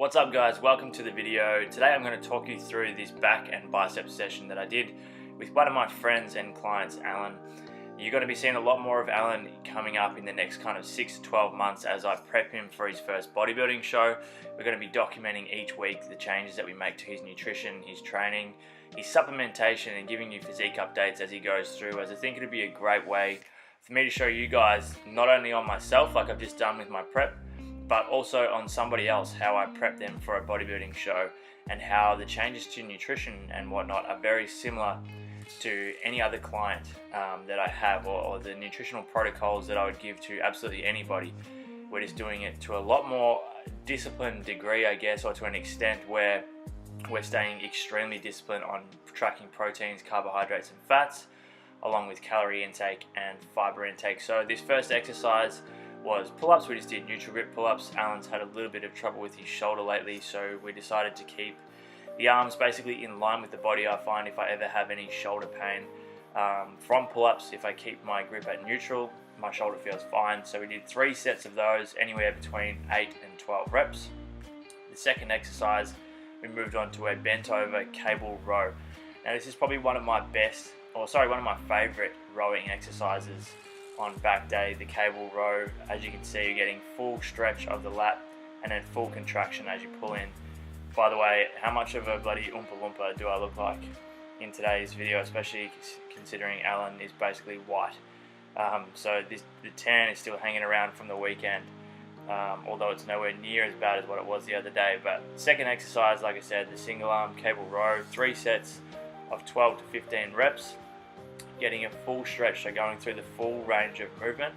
What's up guys, welcome to the video. Today I'm going to talk you through this back and bicep session that I did with one of my friends and clients, Alan. You're going to be seeing a lot more of Alan coming up in the next kind of 6 to 12 months as I prep him for his first bodybuilding show. We're going to be documenting each week the changes that we make to his nutrition, his training, his supplementation, and giving you physique updates as he goes through, as I think it'd be a great way for me to show you guys, not only on myself like I've just done with my prep, but also on somebody else, how I prep them for a bodybuilding show and how the changes to nutrition and whatnot are very similar to any other client that I have, or the nutritional protocols that I would give to absolutely anybody. We're just doing it to a lot more disciplined degree, I guess, or to an extent where we're staying extremely disciplined on tracking proteins, carbohydrates and fats, along with calorie intake and fiber intake. So this first exercise was pull-ups. We just did neutral grip pull-ups. Alan's had a little bit of trouble with his shoulder lately, so we decided to keep the arms basically in line with the body. I find if I ever have any shoulder pain from pull-ups, if I keep my grip at neutral, my shoulder feels fine. So we did 3 sets of those, anywhere between 8 and 12 reps. The second exercise, we moved on to a bent over cable row. Now this is probably one of my favorite rowing exercises on back day, the cable row. As you can see, you're getting full stretch of the lat and then full contraction as you pull in. By the way, how much of a bloody Oompa Loompa do I look like in today's video, especially considering Alan is basically white. So the tan is still hanging around from the weekend, although it's nowhere near as bad as what it was the other day. But second exercise, like I said, the single arm cable row, 3 sets of 12 to 15 reps, getting a full stretch, so going through the full range of movement.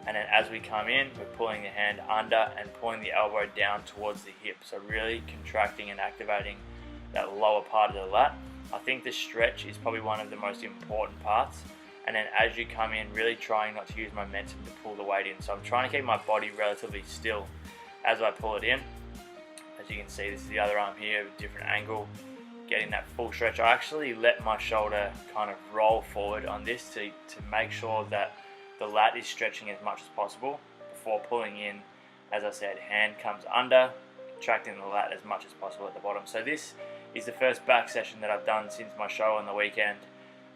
And then as we come in, we're pulling the hand under and pulling the elbow down towards the hip, so really contracting and activating that lower part of the lat. I think the stretch is probably one of the most important parts. And then as you come in, really trying not to use momentum to pull the weight in. So I'm trying to keep my body relatively still as I pull it in. As you can see, this is the other arm here, with a different angle, getting that full stretch. I actually let my shoulder kind of roll forward on this to make sure that the lat is stretching as much as possible before pulling in. As I said, hand comes under, contracting the lat as much as possible at the bottom. So this is the first back session that I've done since my show on the weekend.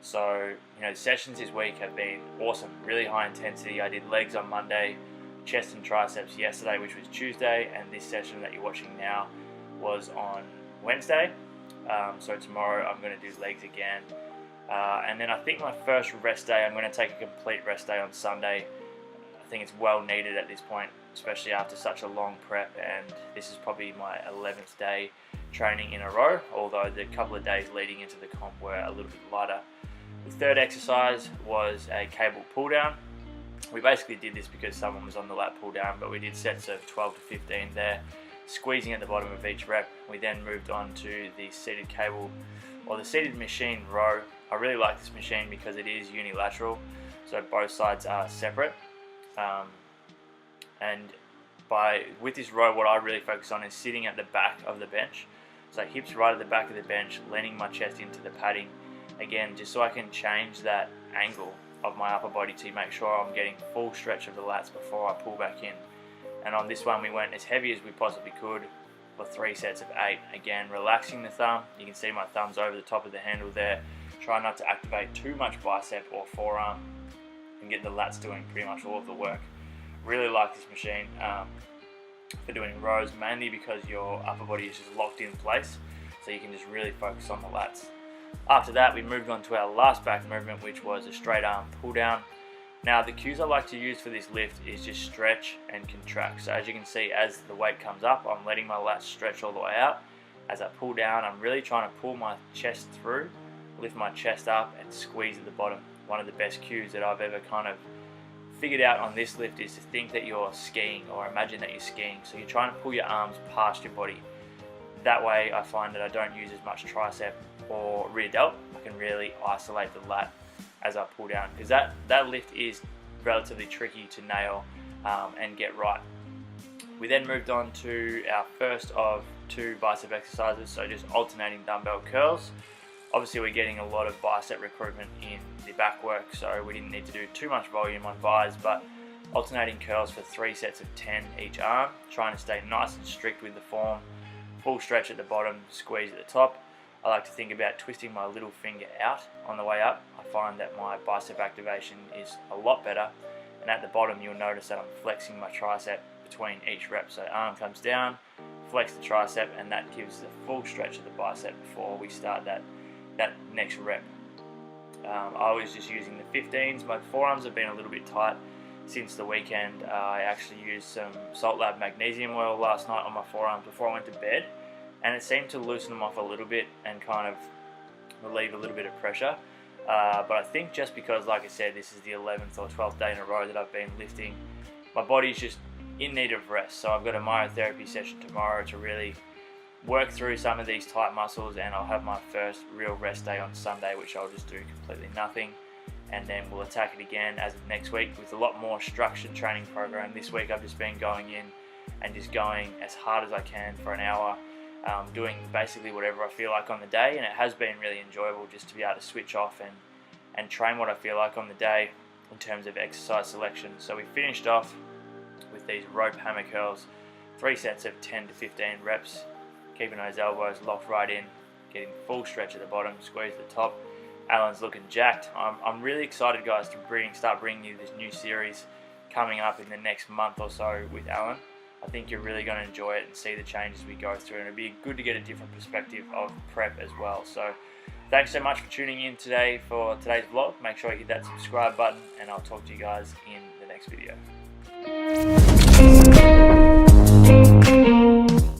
So, sessions this week have been awesome, really high intensity. I did legs on Monday, chest and triceps yesterday, which was Tuesday, and this session that you're watching now was on Wednesday. So tomorrow I'm going to do legs again. And then I think my first rest day, I'm going to take a complete rest day on Sunday. I think it's well needed at this point, especially after such a long prep, and this is probably my 11th day training in a row, although the couple of days leading into the comp were a little bit lighter. The third exercise was a cable pull down. We basically did this because someone was on the lat pull down, but we did sets of 12 to 15 there, squeezing at the bottom of each rep. We then moved on to the seated cable, or the seated machine row. I really like this machine because it is unilateral, so both sides are separate. With this row, what I really focus on is sitting at the back of the bench. So hips right at the back of the bench, leaning my chest into the padding. Again, just so I can change that angle of my upper body to make sure I'm getting full stretch of the lats before I pull back in. And on this one, we went as heavy as we possibly could for 3 sets of 8. Again, relaxing the thumb. You can see my thumb's over the top of the handle there. Try not to activate too much bicep or forearm and get the lats doing pretty much all of the work. Really like this machine for doing rows, mainly because your upper body is just locked in place, so you can just really focus on the lats. After that, we moved on to our last back movement, which was a straight arm pull down. Now the cues I like to use for this lift is just stretch and contract. So as you can see, as the weight comes up, I'm letting my lats stretch all the way out. As I pull down, I'm really trying to pull my chest through, lift my chest up and squeeze at the bottom. One of the best cues that I've ever kind of figured out on this lift is to think that you're skiing, or imagine that you're skiing. So you're trying to pull your arms past your body. That way I find that I don't use as much tricep or rear delt. I can really isolate the lat as I pull down, because that lift is relatively tricky to nail and get right. We then moved on to our first of 2 bicep exercises, so just alternating dumbbell curls. Obviously we're getting a lot of bicep recruitment in the back work, so we didn't need to do too much volume on bis, but alternating curls for 3 sets of 10 each arm, trying to stay nice and strict with the form, full stretch at the bottom, squeeze at the top. I like to think about twisting my little finger out on the way up. I find that my bicep activation is a lot better, and at the bottom you'll notice that I'm flexing my tricep between each rep. So arm comes down, flex the tricep, and that gives the full stretch of the bicep before we start that next rep. I was just using the 15s. My forearms have been a little bit tight since the weekend. I actually used some Salt Lab magnesium oil last night on my forearms before I went to bed, and it seemed to loosen them off a little bit and kind of relieve a little bit of pressure. But I think just because, like I said, this is the 11th or 12th day in a row that I've been lifting, my body's just in need of rest. So I've got a myotherapy session tomorrow to really work through some of these tight muscles, and I'll have my first real rest day on Sunday, which I'll just do completely nothing, and then we'll attack it again as of next week with a lot more structured training program. This week I've just been going in and just going as hard as I can for an hour, doing basically whatever I feel like on the day, and it has been really enjoyable just to be able to switch off and train what I feel like on the day in terms of exercise selection. So we finished off with these rope hammer curls, 3 sets of 10 to 15 reps, keeping those elbows locked right in, getting full stretch at the bottom, squeeze the top. Alan's looking jacked. I'm really excited, guys, to start bringing you this new series coming up in the next month or so with Alan. I think you're really going to enjoy it and see the changes we go through, and it'll be good to get a different perspective of prep as well. So thanks so much for tuning in today for today's vlog. Make sure you hit that subscribe button, and I'll talk to you guys in the next video.